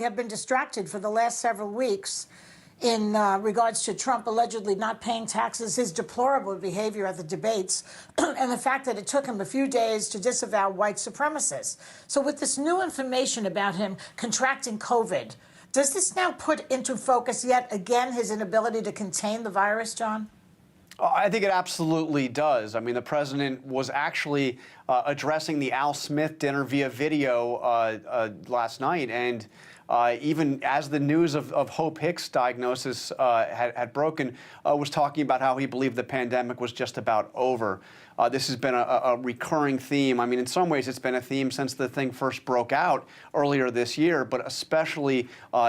have been distracted for the last several weeks in regards to Trump allegedly not paying taxes, his deplorable behavior at the debates, and the fact that it took him a few days to disavow white supremacists. So with this new information about him contracting COVID, does this now put into focus yet again his inability to contain the virus, John? I think it absolutely does. I mean, the president was actually addressing the Al Smith dinner via video last night, and even as the news of Hope Hicks' diagnosis had broken, was talking about how he believed the pandemic was just about over. This has been a recurring theme. I mean, in some ways, it's been a theme since the thing first broke out earlier this year, but especially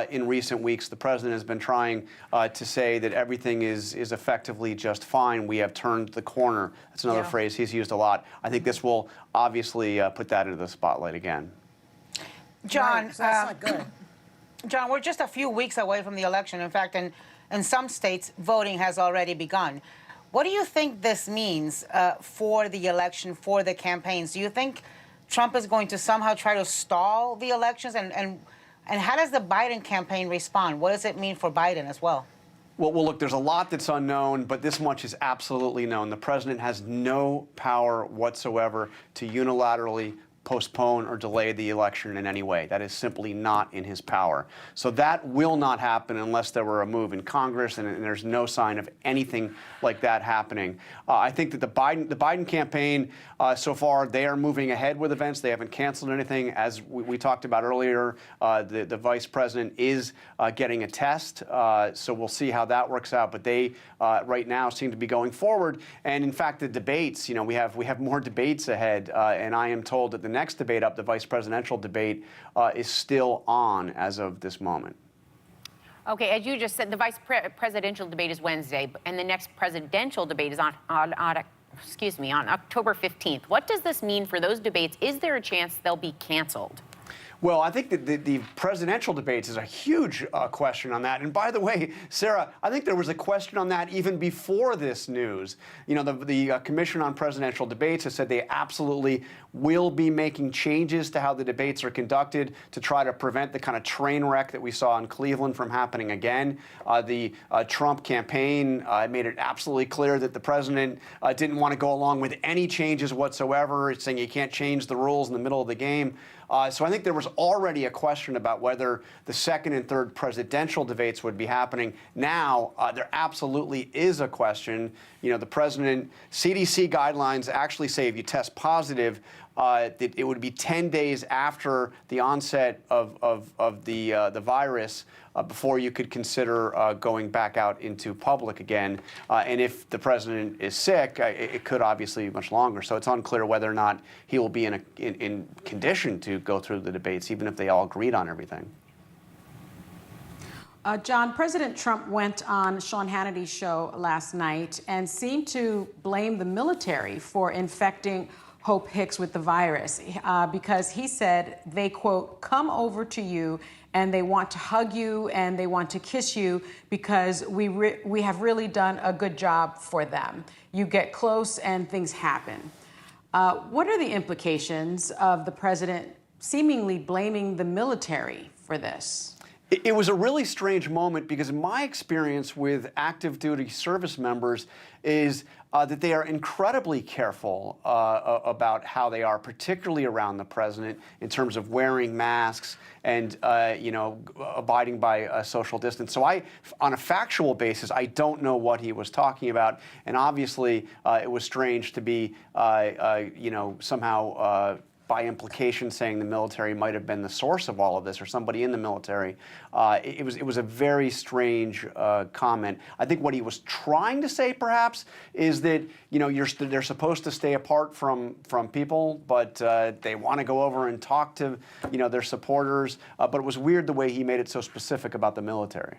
in recent weeks, the president has been trying to say that everything is effectively just fine. We have turned the corner. That's another phrase he's used a lot. I think this will obviously put that into the spotlight again. John, Right, that's not good. John, we're just a few weeks away from the election. In fact, in some states, voting has already begun. What do you think this means for the election, for the campaigns? Do you think Trump is going to somehow try to stall the elections? And how does the Biden campaign respond? What does it mean for Biden as well? Well, look, there's a lot that's unknown, but this much is absolutely known. The president has no power whatsoever to unilaterally postpone or delay the election in any way. That is simply not in his power. So that will not happen unless there were a move in Congress, and there's no sign of anything like that happening. I think that the Biden campaign, so far, they are moving ahead with events. They haven't canceled anything. As we talked about earlier, the vice president is getting a test, so we'll see how that works out. But they right now seem to be going forward. And in fact, the debates, you know, we have more debates ahead, and I am told that the next debate up, the vice presidential debate, is still on as of this moment. Okay, as you just said, the vice presidential debate is Wednesday, and the next presidential debate is on October 15th. What does this mean for those debates? Is there a chance they'll be canceled? Well, I think that the presidential debates is a huge question on that. And by the way, Sarah, I think there was a question on that even before this news. You know, the Commission on Presidential Debates has said they absolutely will be making changes to how the debates are conducted to try to prevent the kind of train wreck that we saw in Cleveland from happening again. The Trump campaign made it absolutely clear that the president didn't want to go along with any changes whatsoever. It's saying you can't change the rules in the middle of the game. So I think there was already a question about whether the second and third presidential debates would be happening. Now, there absolutely is a question. You know, the president, CDC guidelines actually say if you test positive, that it would be 10 days after the onset of the virus before you could consider going back out into public again. And if the president is sick, it could obviously be much longer. So it's unclear whether or not he will be in condition to go through the debates, even if they all agreed on everything. John, President Trump went on Sean Hannity's show last night and seemed to blame the military for infecting Hope Hicks with the virus because he said they, quote, come over to you and they want to hug you and they want to kiss you because we have really done a good job for them. You get close and things happen. What are the implications of the president seemingly blaming the military for this? It was a really strange moment because my experience with active duty service members is that they are incredibly careful about how they are, particularly around the president, in terms of wearing masks and, you know, abiding by social distance. So on a factual basis, I don't know what he was talking about. And obviously, it was strange to be, you know, somehow by implication saying the military might have been the source of all of this, or somebody in the military. It was a very strange comment. I think what he was trying to say, perhaps, is that, you know, they're supposed to stay apart from people, but they want to go over and talk to, you know, their supporters. But it was weird the way he made it so specific about the military.